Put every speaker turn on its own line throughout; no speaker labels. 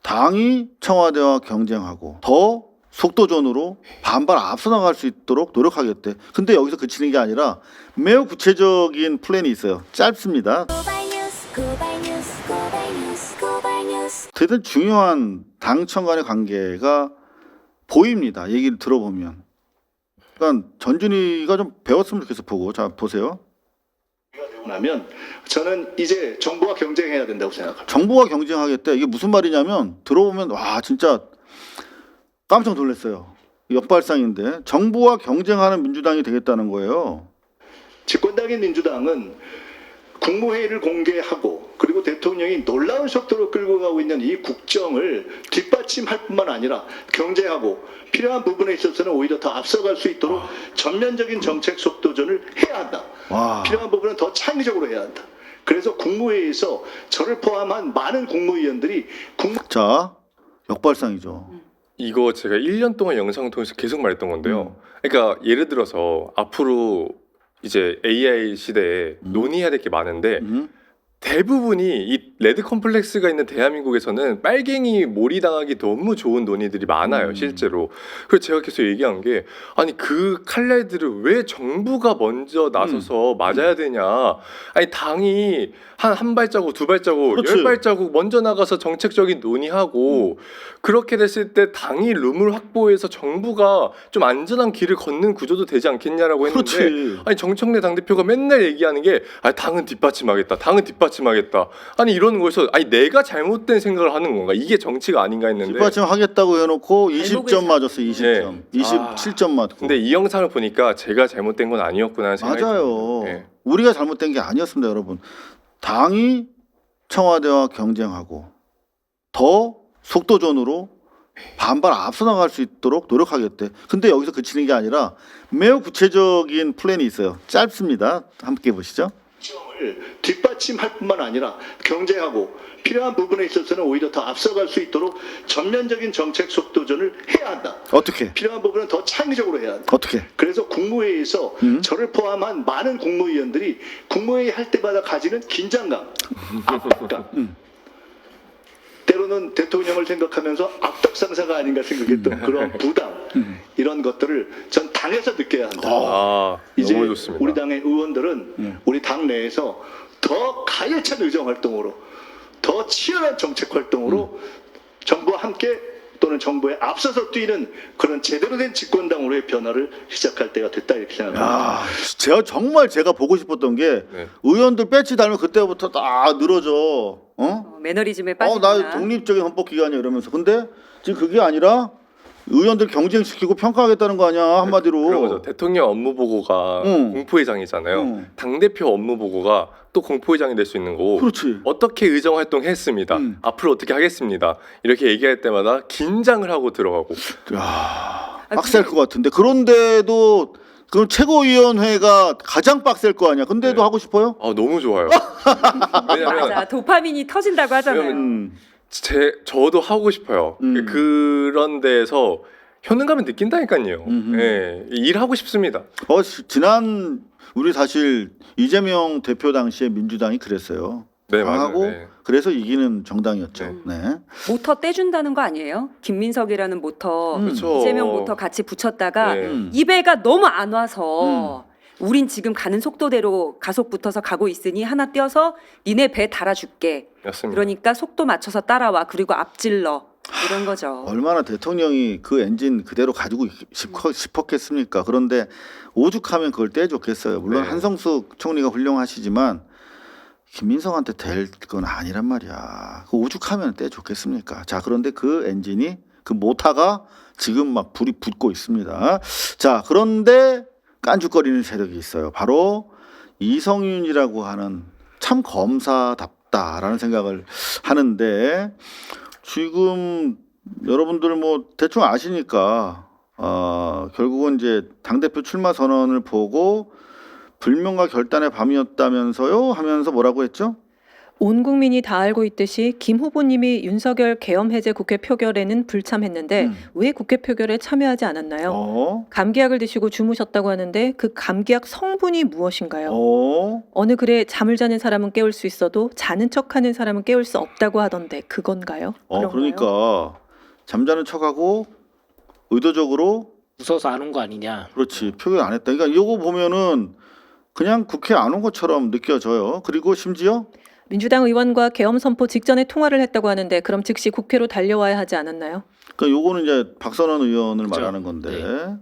당이 청와대와 경쟁하고 더 속도전으로 반발 앞서 나갈 수 있도록 노력하겠대. 근데 여기서 그치는 게 아니라 매우 구체적인 플랜이 있어요. 짧습니다. 대단히 중요한 당청 간의 관계가 보입니다. 얘기를 들어보면. 그러니까 전준희가 좀 배웠으면 좋겠어 보고. 자 보세요.
나면 저는 이제 정부와 경쟁해야 된다고 생각합니다.
정부와 경쟁하겠대. 이게 무슨 말이냐면 들어보면 와 진짜 깜짝 놀랐어요. 역발상인데 정부와 경쟁하는 민주당이 되겠다는 거예요.
집권당인 민주당은 국무회의를 공개하고 그리고 대통령이 놀라운 속도로 끌고 가고 있는 이 국정을 뒷받침할 뿐만 아니라 경쟁하고 필요한 부분에 있어서는 오히려 더 앞서갈 수 있도록 전면적인 정책 속도전을 해야 한다.
와.
필요한 부분은 더 창의적으로 해야 한다. 그래서 국무회의에서 저를 포함한 많은 국무위원들이
자 역발상이죠.
이거 제가 1년 동안 영상을 통해서 계속 말했던 건데요. 그러니까 예를 들어서 앞으로 이제 AI 시대에 논의해야 될 게 많은데 대부분이 이 레드 컴플렉스가 있는 대한민국에서는 빨갱이 몰이당하기 너무 좋은 논의들이 많아요, 실제로. 그래서 제가 계속 얘기한 게 아니 그 칼날들을 왜 정부가 먼저 나서서 맞아야 되냐. 아니 당이 한 발자국, 두 발자국,
그렇지.
10발자국 먼저 나가서 정책적인 논의하고 그렇게 됐을 때 당이 룸을 확보해서 정부가 좀 안전한 길을 걷는 구조도 되지 않겠냐라고 했는데
그렇지.
아니 정청래 당대표가 맨날 얘기하는 게 아니 당은 뒷받침하겠다. 당은 뒷받침하겠다. 아니 이러는 거에서 아니 내가 잘못된 생각을 하는 건가? 이게 정치가 아닌가 했는데
뒷받침 하겠다고 해놓고
발목을
20점 맞았어. 20점.
네.
27점 맞고.
근데 이 영상을 보니까 제가 잘못된 건 아니었구나 하는 생각이
맞아요.
듭니다. 네.
우리가 잘못된 게 아니었습니다, 여러분. 당이 청와대와 경쟁하고 더 속도전으로 반발 앞서 나갈 수 있도록 노력하겠대. 근데 여기서 그치는 게 아니라 매우 구체적인 플랜이 있어요. 짧습니다. 함께 보시죠.
국정을 뒷받침할 뿐만 아니라 경쟁하고 필요한 부분에 있어서는 오히려 더 앞서갈 수 있도록 전면적인 정책 속도전을 해야 한다.
어떻게?
필요한 부분은 더 창의적으로 해야 한다.
어떻게?
그래서 국무회의에서 저를 포함한 많은 국무위원들이 국무회의 할 때마다 가지는 긴장감, 압박감, 때로는 대통령을 생각하면서 악덕상사가 아닌가 생각했던 그런 부담, 이런 것들을 전 당에서 느껴야 한다.
아
이제
너무 좋습니다.
우리 당의 의원들은 우리 당 내에서 더 가열찬 의정 활동으로, 더 치열한 정책 활동으로 정부와 함께 또는 정부에 앞서서 뛰는 그런 제대로 된 집권당으로의 변화를 시작할 때가 됐다 이렇게 생각합니다.
야, 제가 정말 제가 보고 싶었던 게
네.
의원들 배치 달면 그때부터 딱 늘어져.
매너리즘에 빠지구나.
나 독립적인 헌법기관이야 이러면서. 근데 지금 그게 아니라 의원들 경쟁시키고 평가하겠다는 거 아니야 한마디로.
그런 거죠. 대통령 업무 보고가
응.
공포회장이잖아요.
응.
당대표 업무 보고가 또 공포회장이 될 수 있는 거고
그렇지.
어떻게 의정 활동했습니다. 앞으로 어떻게 하겠습니다. 이렇게 얘기할 때마다 긴장을 하고 들어가고
야, 빡셀 것 같은데. 그런데도 그럼 최고위원회가 가장 빡셀 거 아니야. 근데도
네.
하고 싶어요?
아 너무 좋아요. 왜냐면
맞아. 도파민이 터진다고 하잖아요.
왜냐면 저도 하고 싶어요. 그런 데서 효능감을 느낀다니까요. 예, 일하고 싶습니다.
지난 우리 사실 이재명 대표 당시에 민주당이 그랬어요.
네, 맞아요.
강하고
네.
그래서 이기는 정당이었죠. 네.
모터 떼준다는 거 아니에요? 김민석이라는 모터,
그렇죠.
이재명 모터 같이 붙였다가
네.
이 배가 너무 안 와서 우린 지금 가는 속도대로 가속 붙어서 가고 있으니 하나 떼어서 니네 배 달아줄게.
맞습니다.
그러니까 속도 맞춰서 따라와. 그리고 앞질러. 이런 거죠.
얼마나 대통령이 그 엔진 그대로 가지고 싶었겠습니까? 그런데 오죽하면 그걸 떼줬겠어요. 물론
네.
한성숙 총리가 훌륭하시지만 김민석한테 될 건 아니란 말이야. 그 오죽하면 떼줬겠습니까? 자, 그런데 그 엔진이 그 모터가 지금 막 불이 붙고 있습니다. 자, 그런데 깐죽거리는 세력이 있어요. 바로 이성윤이라고 하는 참 검사답다라는 생각을 하는데 지금 여러분들 뭐 대충 아시니까 결국은 이제 당대표 출마 선언을 보고 불명과 결단의 밤이었다면서요 하면서 뭐라고 했죠?
온 국민이 다 알고 있듯이 김 후보님이 윤석열 계엄 해제 국회 표결에는 불참했는데 왜 국회 표결에 참여하지 않았나요? 감기약을 드시고 주무셨다고 하는데 그 감기약 성분이 무엇인가요? 어느 글에 잠을 자는 사람은 깨울 수 있어도 자는 척하는 사람은 깨울 수 없다고 하던데 그건가요? 그런가요?
그러니까 잠자는 척하고 의도적으로
웃어서 안 온 거 아니냐.
그렇지 표결 안 했다. 그러니까 이거 보면은 그냥 국회 안 온 것처럼 느껴져요. 그리고 심지어
민주당 의원과 계엄 선포 직전에 통화를 했다고 하는데 그럼 즉시 국회로 달려와야 하지 않았나요?
그러니까 요거는 이제 박선원 의원을
그렇죠.
말하는 건데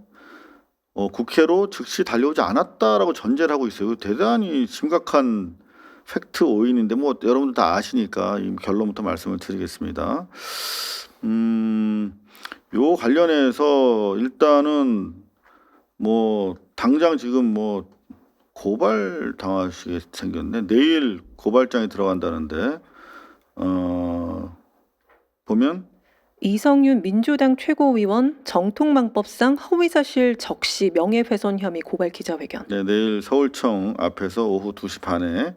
국회로 즉시 달려오지 않았다라고 전제를 하고 있어요. 대단히 심각한 팩트 오인인데 뭐 여러분들 다 아시니까 이 결론부터 말씀을 드리겠습니다. 요 관련해서 일단은 뭐 당장 지금 뭐 고발 당하시게 생겼네. 내일 고발장이 들어간다는데 보면
이성윤 민주당 최고위원 정통망법상 허위사실 적시 명예훼손 혐의 고발 기자회견.
네, 내일 서울청 앞에서 오후 2시 반에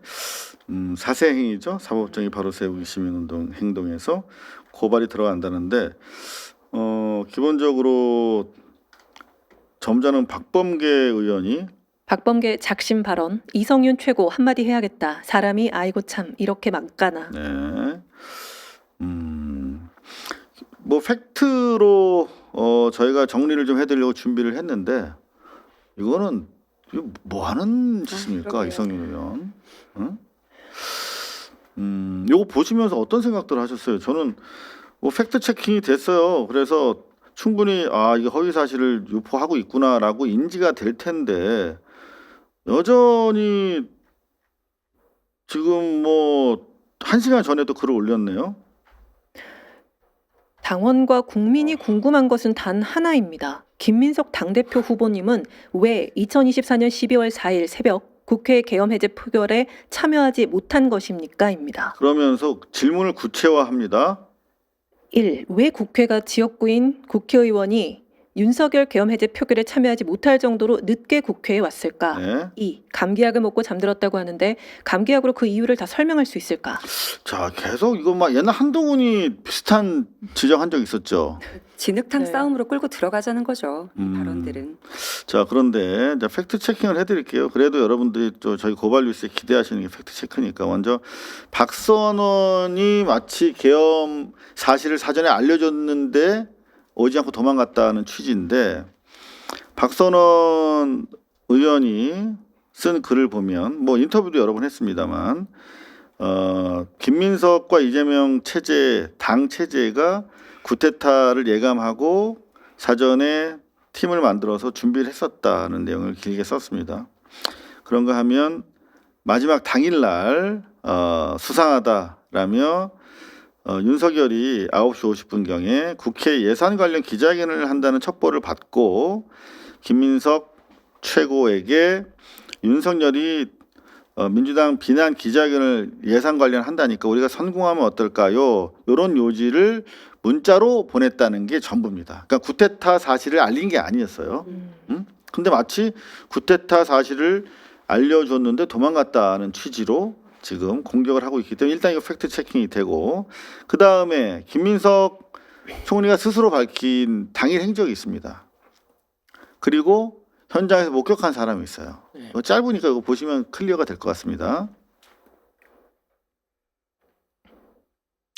사세행위죠. 사법정의 바로 세우기 시민운동 행동에서 고발이 들어간다는데 기본적으로 점잖은 박범계 의원이
박범계 작심 발언, 이성윤 최고 한마디 해야겠다. 사람이 아이고 참 이렇게 막가나.
네. 뭐 팩트로 저희가 정리를 좀 해드리려고 준비를 했는데 이거는 이거 뭐 하는 짓입니까,
그러게요.
이성윤 의원? 응? 요거 보시면서 어떤 생각들을 하셨어요? 저는 뭐 팩트 체킹이 됐어요. 그래서 충분히 이게 허위 사실을 유포하고 있구나라고 인지가 될 텐데 여전히 지금 뭐 1시간 전에도 글을 올렸네요.
당원과 국민이 궁금한 것은 단 하나입니다. 김민석 당대표 후보님은 왜 2024년 12월 4일 새벽 국회 계엄 해제 표결에 참여하지 못한 것입니까? 입니다.
그러면서 질문을 구체화합니다.
1. 왜 국회가 지역구인 국회의원이 윤석열 계엄 해제 표결에 참여하지 못할 정도로 늦게 국회에 왔을까?
네.
2. 감기약을 먹고 잠들었다고 하는데 감기약으로 그 이유를 다 설명할 수 있을까?
자, 계속 이거 막 옛날 한동훈이 비슷한 지적한 적 있었죠.
진흙탕
네.
싸움으로 끌고 들어가자는 거죠. 발언들은.
자, 그런데 이제 팩트 체킹을 해드릴게요. 그래도 여러분들이 또 저희 고발 뉴스에 기대하시는 게 팩트 체크니까 먼저 박선원이 마치 계엄 사실을 사전에 알려줬는데 오지 않고 도망갔다는 취지인데 박선원 의원이 쓴 글을 보면 뭐 인터뷰도 여러 번 했습니다만 김민석과 이재명 체제 당 체제가 쿠데타를 예감하고 사전에 팀을 만들어서 준비를 했었다는 내용을 길게 썼습니다. 그런가 하면 마지막 당일날 수상하다라며 윤석열이 9시 50분경에 국회 예산 관련 기자회견을 한다는 첩보를 받고 김민석 최고에게 윤석열이 민주당 비난 기자회견을 예산 관련 한다니까 우리가 선공하면 어떨까요? 이런 요지를 문자로 보냈다는 게 전부입니다. 그러니까 쿠데타 사실을 알린 게 아니었어요. 근데 마치 쿠데타 사실을 알려줬는데 도망갔다는 취지로 지금 공격을 하고 있기 때문에 일단 이거 팩트 체킹이 되고 그 다음에 김민석 총리가 스스로 밝힌 당일 행적이 있습니다. 그리고 현장에서 목격한 사람이 있어요.
네.
이거 짧으니까 이거 보시면 클리어가 될 것 같습니다.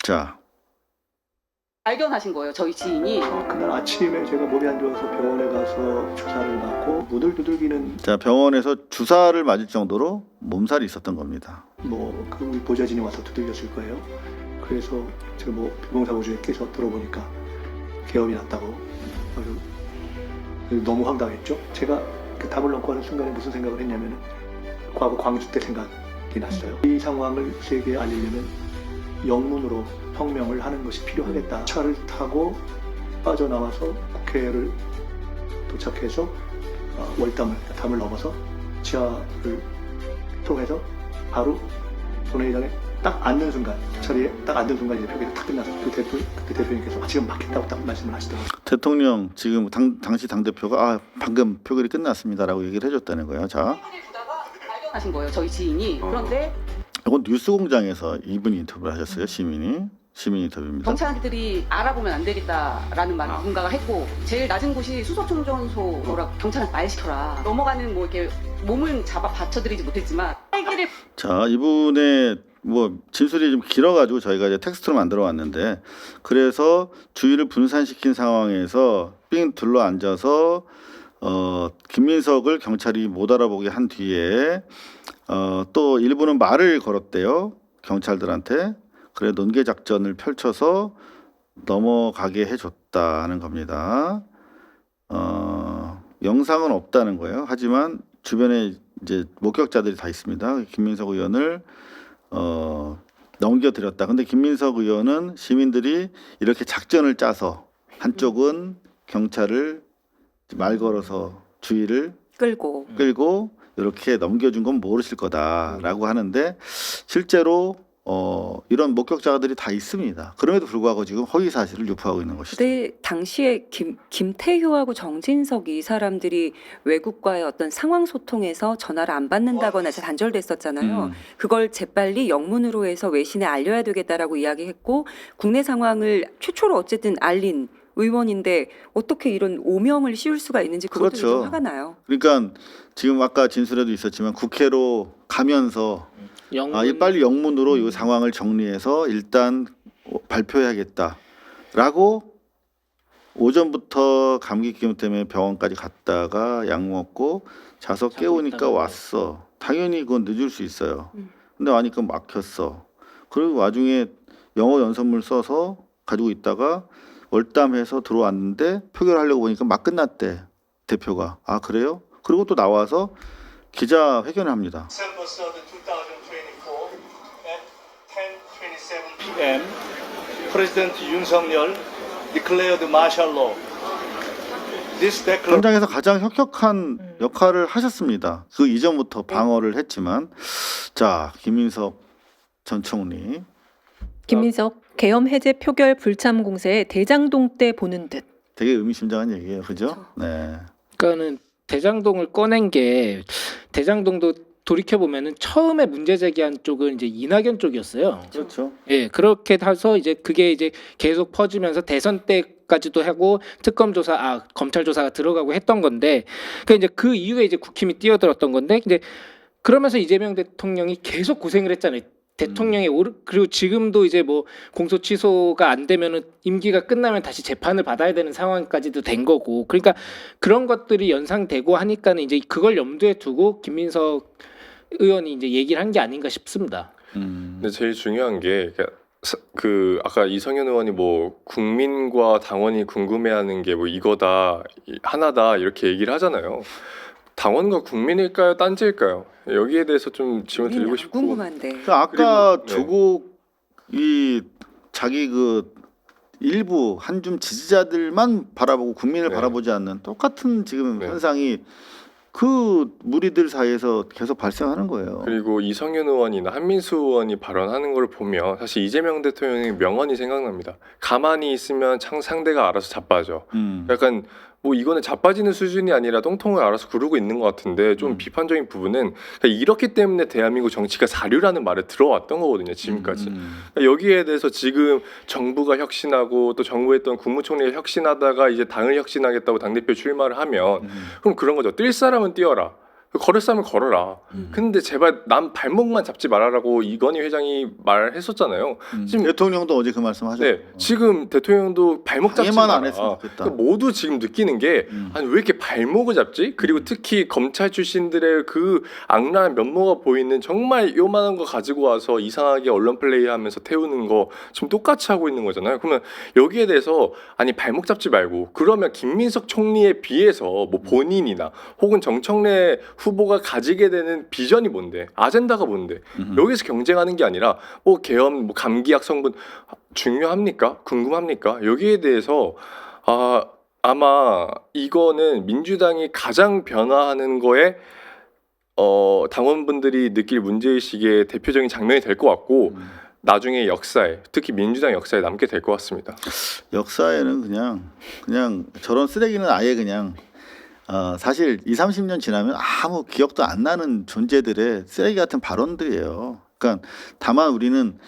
자,
발견하신 거예요, 저희 지인이.
그날 아침에 제가 몸이 안 좋아서 병원에 가서 주사를 맞고 눈을 두들기는
자 병원에서 주사를 맞을 정도로 몸살이 있었던 겁니다.
그 보좌진이 와서 두들겼을 거예요. 그래서 제가 비공사무소에 깨서 들어보니까 계엄이 났다고. 아주 너무 황당했죠. 제가 그 답을 넣고 하는 순간에 무슨 생각을 했냐면은 과거 광주 때 생각이 났어요. 이 상황을 세계에 알리려면 영문으로 성명을 하는 것이 필요하겠다. 차를 타고 빠져나와서 국회를 도착해서 담을 넘어서 지하를 통해서 바로 본회의장에 딱 앉는 순간 자리에 딱 앉는 순간 이제 표결이 딱 끝나서 그때 대표님께서 지금 막혔다고 딱 말씀을 하시더라고요.
대통령 지금 당시 당대표가 방금 표결이 끝났습니다라고 얘기를 해줬다는 거예요. 자
발견하신 거예요, 저희 지인이. 그런데
이건 뉴스공장에서 이분이 인터뷰를 하셨어요. 시민 인터뷰입니다.
경찰들이 알아보면 안 되겠다라는 말 누군가가 했고 제일 낮은 곳이 수소총전소라 경찰을 말시켜라. 넘어가는 뭐 이렇게 몸을 잡아 받쳐드리지 못했지만 헬기를
자, 이분의 뭐 진술이 좀 길어가지고 저희가 이제 텍스트로 만들어 왔는데, 그래서 주의를 분산시킨 상황에서 삥 둘러 앉아서 김민석을 경찰이 못 알아보게 한 뒤에 또 일부는 말을 걸었대요, 경찰들한테. 그래 논개 작전을 펼쳐서 넘어가게 해줬다는 겁니다. 영상은 없다는 거예요. 하지만 주변에 이제 목격자들이 다 있습니다. 김민석 의원을 넘겨드렸다. 근데 김민석 의원은 시민들이 이렇게 작전을 짜서 한쪽은 경찰을 말 걸어서 주의를
끌고
끌고 이렇게 넘겨준 건 모르실 거다라고 하는데, 실제로 이런 목격자들이 다 있습니다. 그럼에도 불구하고 지금 허위 사실을 유포하고 있는 것이죠.
근데 당시에 김태효하고 정진석이 이 사람들이 외국과의 어떤 상황 소통에서 전화를 안 받는다거나 해서 단절됐었잖아요. 그걸 재빨리 영문으로 해서 외신에 알려야 되겠다라고 이야기했고, 국내 상황을 최초로 어쨌든 알린 의원인데 어떻게 이런 오명을 씌울 수가 있는지 그것도
그렇죠.
좀 화가 나요.
그러니까 지금 아까 진술에도 있었지만 국회로 가면서 이 빨리 영문으로 이 상황을 정리해서 일단 발표해야겠다라고 오전부터 감기 기운 때문에 병원까지 갔다가 약 먹고 자서 깨우니까 왔어. 당연히 그건 늦을 수 있어요. 근데 와니까 막혔어. 그리고 와중에 영어 연설문 써서 가지고 있다가 월담해서 들어왔는데 표결하려고 보니까 막 끝났대, 대표가. 아 그래요? 그리고 또 나와서 기자회견을 합니다.
December 3rd, 2024 at 10:27 p.m. President Yoon declared martial law. This declaration
현장에서 가장 혁혁한 역할을 하셨습니다. 그 이전부터 방어를 했지만, 자 김민석 전 총리.
김민석 계엄 해제 표결 불참 공세에 대장동 때 보는 듯.
되게 의미심장한 얘기예요, 그죠? 네.
그러니까는 대장동을 꺼낸 게, 대장동도 돌이켜 보면은 처음에 문제 제기한 쪽은 이제 이낙연 쪽이었어요.
그렇죠.
예, 그렇게 해서 이제 그게 이제 계속 퍼지면서 대선 때까지도 하고 특검 조사, 검찰 조사가 들어가고 했던 건데, 그 이제 그 이후에 이제 국힘이 뛰어들었던 건데, 이제 그러면서 이재명 대통령이 계속 고생을 했잖아요. 대통령의 그리고 지금도 이제 뭐 공소 취소가 안 되면은 임기가 끝나면 다시 재판을 받아야 되는 상황까지도 된 거고, 그러니까 그런 것들이 연상되고 하니까는 이제 그걸 염두에 두고 김민석 의원이 이제 얘기를 한 게 아닌가 싶습니다.
근데 제일 중요한 게 그 아까 이성현 의원이 뭐 국민과 당원이 궁금해하는 게 뭐 이거다 하나다 이렇게 얘기를 하잖아요. 당원과 국민일까요, 딴지일까요? 여기에 대해서 좀 질문 드리고 싶고.
궁금한데.
아까
그리고,
조국이 자기 그 일부 한줌 지지자들만 바라보고 국민을
네.
바라보지 않는 똑같은 지금
네.
현상이 그 무리들 사이에서 계속 발생하는 거예요.
그리고 이성윤 의원이나 한민수 의원이 발언하는 걸 보면 사실 이재명 대통령의 명언이 생각납니다. 가만히 있으면 상대가 알아서 자빠져. 약간 뭐 이거는 자빠지는 수준이 아니라 똥통을 알아서 구르고 있는 것 같은데, 좀 비판적인 부분은 그러니까 이렇기 때문에 대한민국 정치가 사류라는 말을 들어왔던 거거든요, 지금까지. 그러니까 여기에 대해서 지금 정부가 혁신하고 또 정부에 있던 국무총리가 혁신하다가 이제 당을 혁신하겠다고 당대표 출마를 하면 그럼 그런 거죠. 뛸 사람은 뛰어라. 걸을 사람은 걸어라. 근데 제발 남 발목만 잡지 말아라고 이건희 회장이 말했었잖아요. 지금
대통령도 어제 그 말씀하셨죠.
네, 지금 대통령도 발목 잡지
방해만
마라.
안 했으면 좋겠다.
그러니까 모두 지금 느끼는 게 아니 왜 이렇게 발목을 잡지? 그리고 특히 검찰 출신들의 그 악랄한 면모가 보이는 정말 요만한 거 가지고 와서 이상하게 언론 플레이하면서 태우는 거 지금 똑같이 하고 있는 거잖아요. 그러면 여기에 대해서 아니 발목 잡지 말고, 그러면 김민석 총리에 비해서 뭐 본인이나 혹은 정청래 후보가 가지게 되는 비전이 뭔데, 아젠다가 뭔데, 여기서 경쟁하는 게 아니라 뭐 계엄, 뭐 감기약 성분 중요합니까? 궁금합니까? 여기에 대해서 아마 이거는 민주당이 가장 변화하는 거에 당원분들이 느낄 문제의식의 대표적인 장면이 될 것 같고, 나중에 역사에, 특히 민주당 역사에 남게 될 것 같습니다.
역사에는 그냥 저런 쓰레기는 아예 그냥 사실 20-30년 지나면 아무 기억도 안 나는 존재들의 쓰레기 같은 발언들이에요. 그러니까 다만 우리는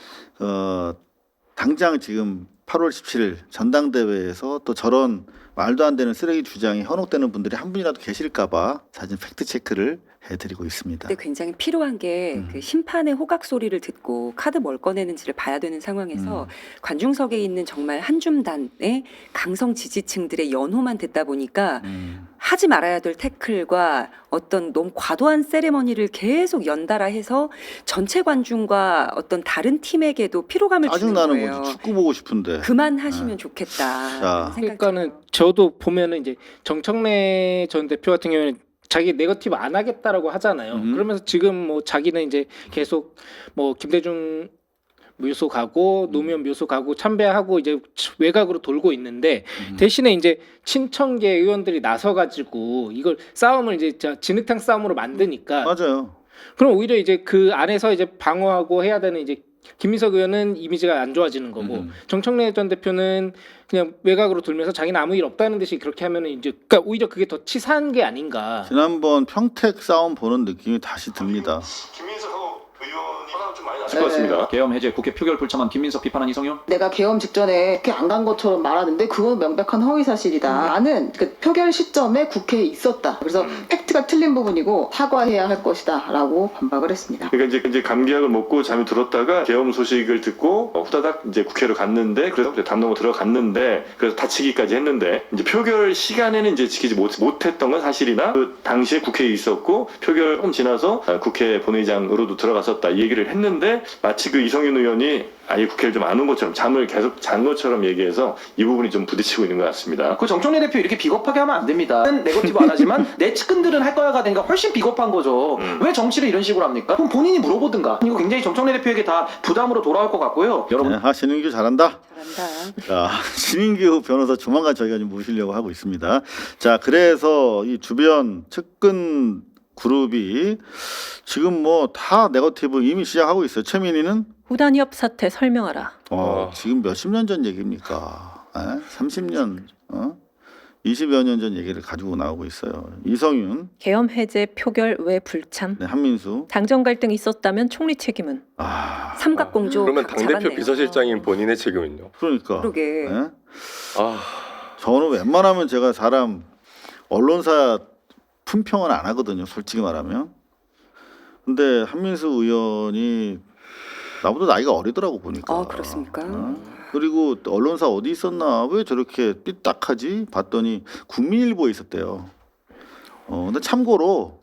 당장 지금 8월 17일 전당대회에서 또 저런 말도 안 되는 쓰레기 주장이 현혹되는 분들이 한 분이라도 계실까봐 사진 팩트 체크를 해드리고 있습니다.
근데 굉장히 필요한 게 그 심판의 호각 소리를 듣고 카드 뭘 꺼내는지를 봐야 되는 상황에서 관중석에 있는 정말 한 줌단의 강성 지지층들의 연호만 듣다 보니까 하지 말아야 될 태클과 어떤 너무 과도한 세레머니를 계속 연달아 해서 전체 관중과 어떤 다른 팀에게도 피로감을 주는
짜증나는
거예요.
거지. 축구 보고 싶은데.
그만하시면 좋겠다.
자.
그러니까는 저도 보면은 이제 정청래 전 대표 같은 경우에는 자기 네거티브 안 하겠다라고 하잖아요. 그러면서 지금 뭐 자기는 이제 계속 뭐 김대중 묘소 가고 노무현 묘소 가고 참배하고 이제 외곽으로 돌고 있는데 대신에 이제 친청계 의원들이 나서가지고 이걸 싸움을 이제 진흙탕 싸움으로 만드니까
맞아요.
그럼 오히려 이제 그 안에서 이제 방어하고 해야 되는 이제 김민석 의원은 이미지가 안 좋아지는 거고 정청래 전 대표는 그냥 외곽으로 돌면서 자기는 아무 일 없다는 듯이 그렇게 하면은 이제 그러니까 오히려 그게 더 치사한 게 아닌가.
지난번 평택 싸움 보는 느낌이 다시 듭니다.
김민석 의원이 화가 좀 많이
것 같습니다. 계엄 해제 국회 표결 불참한 김민석 비판한 이성윤.
내가 계엄 직전에 국회 안 간 것처럼 말하는데 그건 명백한 허위 사실이다. 나는 그 표결 시점에 국회에 있었다. 그래서 팩트가 틀린 부분이고 사과해야 할 것이다라고 반박을 했습니다.
그러니까 이제 감기약을 먹고 잠이 들었다가 계엄 소식을 듣고 후다닥 이제 국회로 갔는데 그래서 담 넘어 들어갔는데 그래서 다치기까지 했는데 이제 표결 시간에는 이제 지키지 못했던 건 사실이나 그 당시에 국회에 있었고 표결 조금 지나서 국회 본회의장으로도 들어갔었다 이 얘기를 했는데 마치 그 이성윤 의원이 아예 국회를 좀 안 온 것처럼 잠을 계속 잔 것처럼 얘기해서 이 부분이 좀 부딪히고 있는 것 같습니다.
그 정청래 대표 이렇게 비겁하게 하면 안 됩니다. 네거티브 안 하지만 내 측근들은 할 거야가 되니까 훨씬 비겁한 거죠. 왜 정치를 이런 식으로 합니까? 그럼 본인이 물어보든가. 이거 굉장히 정청래 대표에게 다 부담으로 돌아올 것 같고요. 여러분.
네, 신인규 잘한다.
잘한다.
자, 신인규 변호사 조만간 저희가 좀 모시려고 하고 있습니다. 자, 그래서 이 주변 측근 그룹이 지금 뭐 다 네거티브 이미 시작하고 있어요. 최민희는
후단협 사태 설명하라.
지금 몇십 년 전 얘기입니까? 30년, 20여 년 전 얘기를 가지고 나오고 있어요. 이성윤,
계엄 해제 표결 왜 불참?
네, 한민수.
당정 갈등 있었다면 총리 책임은?
삼각공조
그러면
각
당대표
잡았네요.
비서실장인 본인의 책임은요?
그러니까.
그러게.
네?
아,
저는 웬만하면 제가 사람 언론사 품평은 안 하거든요. 솔직히 말하면. 근데 한민수 의원이 나보다 나이가 어리더라고 보니까.
그렇습니까?
그리고 언론사 어디 있었나 왜 저렇게 삐딱하지 봤더니 국민일보에 있었대요. 근데 참고로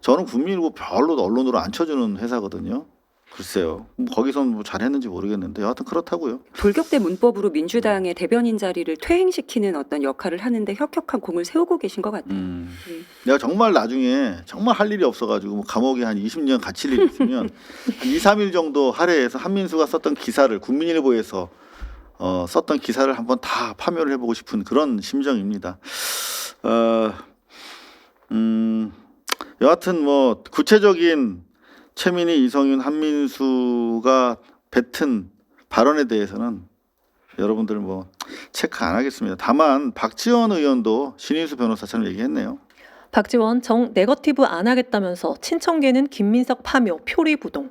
저는 국민일보 별로 언론으로 안 쳐주는 회사거든요. 글쎄요. 거기선 뭐 잘했는지 모르겠는데 여하튼 그렇다고요.
돌격대 문법으로 민주당의 대변인 자리를 퇴행시키는 어떤 역할을 하는데 혁혁한 공을 세우고 계신 것 같아요.
내가 정말 나중에 정말 할 일이 없어가지고 뭐 감옥에 한 20년 갇힐 일이 있으면 한 2, 3일 정도 할애해서 한민수가 썼던 기사를 국민일보에서 썼던 기사를 한번 다 파묘를 해보고 싶은 그런 심정입니다. 여하튼 뭐 구체적인 최민희, 이성윤, 한민수가 뱉은 발언에 대해서는 여러분들 뭐 체크 안 하겠습니다. 다만 박지원 의원도 신인수 변호사처럼 얘기했네요.
박지원 정 네거티브 안 하겠다면서 친청계는 김민석 파묘 표리부동.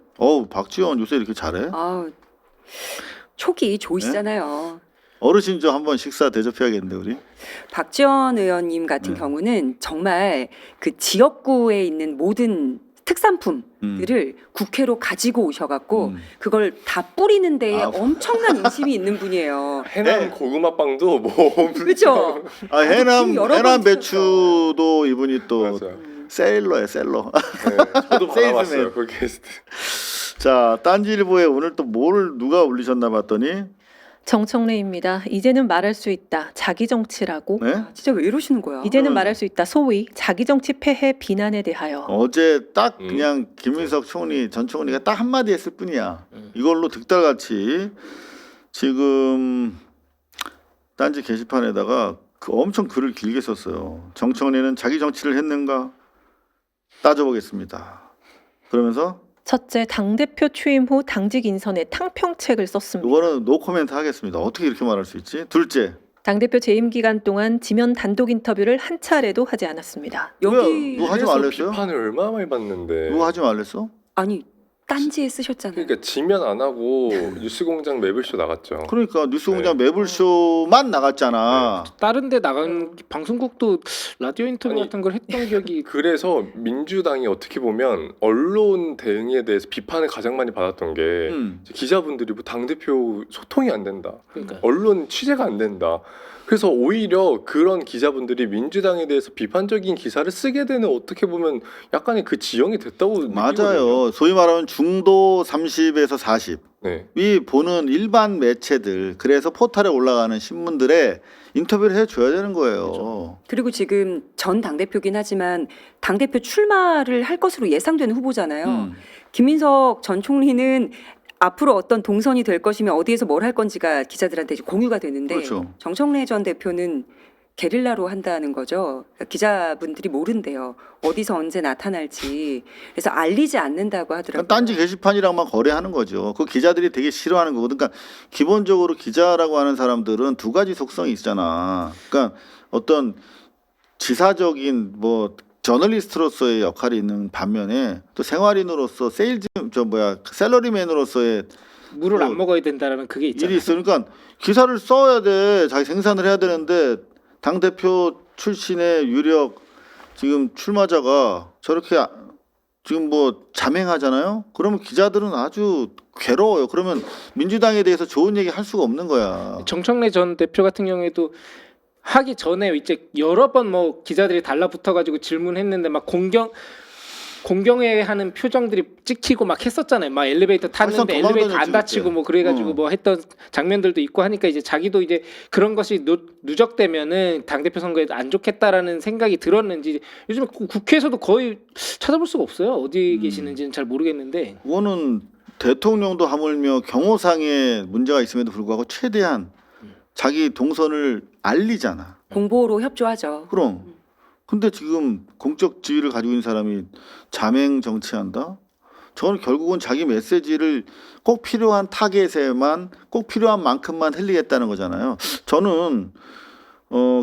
박지원 요새 이렇게 잘해?
촉이 좋으시잖아요.
어르신 좀 한번 식사 대접해야겠는데 우리.
박지원 의원님 같은 경우는 정말 그 지역구에 있는 모든 특산품들을 국회로 가지고 오셔갖고 그걸 다 뿌리는 데에 엄청난 인심이 있는 분이에요.
해남 고구마 빵도 뭐
그렇죠.
해남 배추도 이분이 또
맞아요.
셀러예요, 셀러.
네, 저도 받아봤어요. 그 게스트.
자, 딴지일보에 오늘 또 뭘 누가 올리셨나 봤더니
정청래입니다. 이제는 말할 수 있다. 자기 정치라고.
네?
진짜 왜 이러시는 거야?
이제는 말할 수 있다. 소위 자기 정치 폐해 비난에 대하여.
어제 딱 그냥 김민석 총리 전 총리가 딱 한마디 했을 뿐이야. 이걸로 득달같이 지금 딴지 게시판에다가 엄청 글을 길게 썼어요. 정청래는 자기 정치를 했는가 따져보겠습니다. 그러면서
첫째, 당대표 취임 후 당직 인선에 탕평책을 썼습니다.
이거는 노 코멘트 하겠습니다. 어떻게 이렇게 말할 수 있지? 둘째,
당대표 재임 기간 동안 지면 단독 인터뷰를 한 차례도 하지 않았습니다.
누가 하지 말랬어요?
비판을 얼마나 많이 받는데.
누가 하지 말랬어?
아니 딴지에 쓰셨잖아요.
그러니까 지면 안 하고 뉴스공장 매블쇼 나갔죠.
그러니까 뉴스공장 매불쇼만 나갔잖아.
다른 데 나간 방송국도 라디오 인터뷰
아니,
같은 걸 했던 기억이
그래서 민주당이 어떻게 보면 언론 대응에 대해서 비판을 가장 많이 받았던 게 기자분들이 뭐 당대표 소통이 안 된다.
그러니까
언론 취재가 안 된다. 그래서 오히려 그런 기자분들이 민주당에 대해서 비판적인 기사를 쓰게 되는 어떻게 보면 약간의 그 지형이 됐다고
맞아요.
느끼거든요.
소위 말하는 중도 30에서 40.
네.
이 보는 일반 매체들, 그래서 포털에 올라가는 신문들에 인터뷰를 해줘야 되는 거예요.
그리고 지금 전 당대표긴 하지만 당대표 출마를 할 것으로 예상되는 후보잖아요. 김민석 전 총리는 앞으로 어떤 동선이 될 것이며 어디에서 뭘 할 건지가 기자들한테 이제 공유가 되는데
그렇죠.
정청래 전 대표는 게릴라로 한다는 거죠. 그러니까 기자분들이 모른대요. 어디서 언제 나타날지. 그래서 알리지 않는다고 하더라고요.
그러니까 딴지 게시판이랑만 거래하는 거죠. 그 기자들이 되게 싫어하는 거거든. 그러니까 기본적으로 기자라고 하는 사람들은 두 가지 속성이 있잖아. 그러니까 어떤 지사적인 뭐 저널리스트로서의 역할이 있는 반면에 또 생활인으로서 셀러리맨으로서의
물을 안 먹어야 된다라는 그게 있잖아요.
일이 있으니까 기사를 써야 돼. 자기 생산을 해야 되는데 당 대표 출신의 유력 지금 출마자가 저렇게 지금 뭐 자맹하잖아요. 그러면 기자들은 아주 괴로워요. 그러면 민주당에 대해서 좋은 얘기 할 수가 없는 거야.
정청래 전 대표 같은 경우에도 하기 전에 이제 여러 번 뭐 기자들이 달라붙어가지고 질문했는데 막 공경해하는 표정들이 찍히고 막 했었잖아요. 막 엘리베이터 탔는데 엘리베이터 안 닫히고 뭐 그래가지고 뭐 했던 장면들도 있고 하니까 이제 자기도 이제 그런 것이 누적되면은 당 대표 선거에 안 좋겠다라는 생각이 들었는지 요즘에 국회에서도 거의 찾아볼 수가 없어요. 어디 계시는지는 잘 모르겠는데.
그거는 대통령도 하물며 경호상의 문제가 있음에도 불구하고 최대한 자기 동선을 알리잖아.
공보로 협조하죠.
그럼. 근데 지금 공적 지위를 가지고 있는 사람이 자맹 정치한다? 저는 결국은 자기 메시지를 꼭 필요한 타겟에만 꼭 필요한 만큼만 흘리겠다는 거잖아요. 저는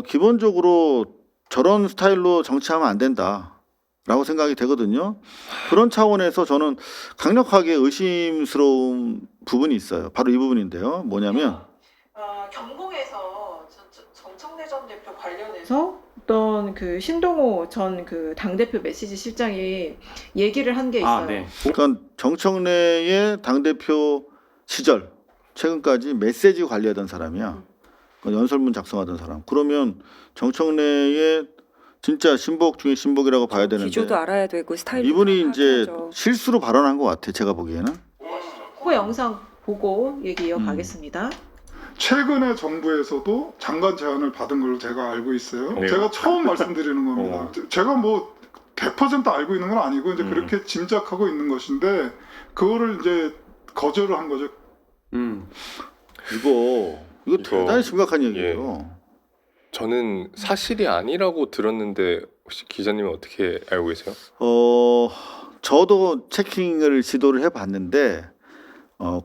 기본적으로 저런 스타일로 정치하면 안 된다라고 생각이 되거든요. 그런 차원에서 저는 강력하게 의심스러운 부분이 있어요. 바로 이 부분인데요. 뭐냐면
경공에서 정청래 전 대표 관련해서 어떤 그 신동호 전 그 당대표 메시지 실장이 얘기를 한 게 있어요.
그러니까 정청래의 당대표 시절 최근까지 메시지 관리하던 사람이야. 그러니까 연설문 작성하던 사람. 그러면 정청래의 진짜 신복 중에 신복이라고 봐야 되는데
기조도 알아야 되고 스타일도
이분이 이제
파악해야죠.
실수로 발언한 것 같아. 제가 보기에는.
그 영상 보고 얘기 이어가겠습니다.
최근에 정부에서도 장관 제안을 받은 걸로 제가 알고 있어요.
네.
제가 처음 말씀드리는 겁니다. 제가 뭐 100% 알고 있는 건 아니고 이제 그렇게 짐작하고 있는 것인데 그거를 이제 거절을 한 거죠.
이거 대단히 심각한 얘기예요.
저는 사실이 아니라고 들었는데 혹시 기자님은 어떻게 알고 계세요?
저도 체킹을 시도를 해봤는데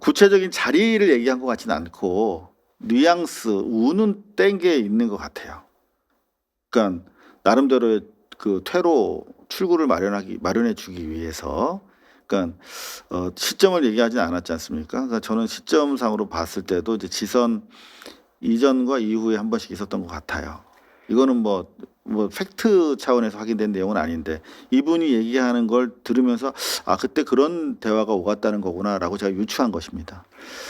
구체적인 자리를 얘기한 것 같지는 않고 뉘앙스, 우는 뗀 게 있는 것 같아요. 그러니까 나름대로의 그 퇴로 출구를 마련해주기 위해서, 그러니까 시점을 얘기하지 않았지 않습니까? 그러니까 저는 시점상으로 봤을 때도 이제 지선 이전과 이후에 한 번씩 있었던 것 같아요. 이거는 뭐 팩트 차원에서 확인된 내용은 아닌데 이분이 얘기하는 걸 들으면서 아 그때 그런 대화가 오갔다는 거구나라고 제가 유추한 것입니다.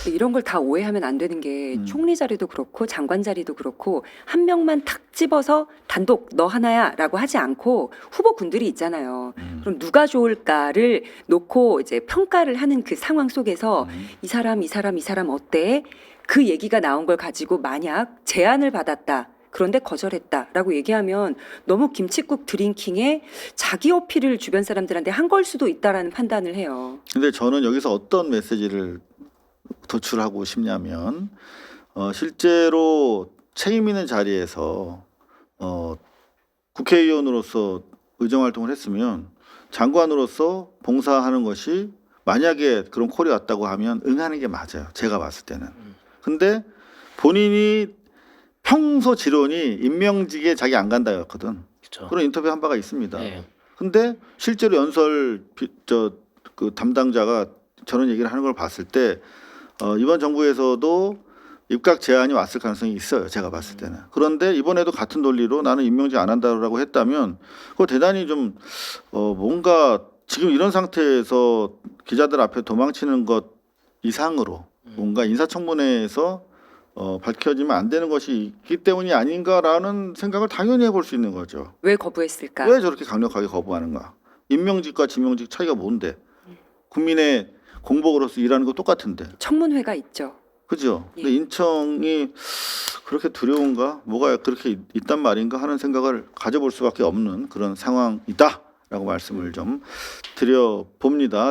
이런 걸 다 오해하면 안 되는 게 총리 자리도 그렇고 장관 자리도 그렇고 한 명만 탁 집어서 단독 너 하나야라고 하지 않고 후보군들이 있잖아요. 그럼 누가 좋을까를 놓고 이제 평가를 하는 그 상황 속에서 이 사람 어때? 그 얘기가 나온 걸 가지고 만약 제안을 받았다. 그런데 거절했다라고 얘기하면 너무 김칫국 드링킹에 자기 어필을 주변 사람들한테 한 걸 수도 있다라는 판단을 해요.
근데 저는 여기서 어떤 메시지를 도출하고 싶냐면 실제로 책임 있는 자리에서 국회의원으로서 의정활동을 했으면 장관으로서 봉사하는 것이 만약에 그런 콜이 왔다고 하면 응하는 게 맞아요. 제가 봤을 때는. 근데 본인이 평소 지론이 임명직에 자기 안 간다였거든.
그쵸.
그런 인터뷰 한 바가 있습니다.
네.
근데 실제로 연설 그 담당자가 저런 얘기를 하는 걸 봤을 때 이번 정부에서도 입각 제한이 왔을 가능성이 있어요. 제가 봤을 때는. 그런데 이번에도 같은 논리로 나는 임명직 안 한다라고 했다면 그거 대단히 좀 뭔가 지금 이런 상태에서 기자들 앞에 도망치는 것 이상으로 뭔가 인사청문회에서 밝혀지면 안 되는 것이 있기 때문이 아닌가라는 생각을 당연히 해볼 수 있는 거죠.
왜 거부했을까?
왜 저렇게 강력하게 거부하는가? 임명직과 지명직 차이가 뭔데? 국민의 공복으로서 일하는 거 똑같은데.
청문회가 있죠.
그죠?
예.
근데 인청이 그렇게 두려운가? 뭐가 그렇게 있단 말인가 하는 생각을 가져볼 수밖에 없는 그런 상황이다라고 말씀을 좀 드려봅니다.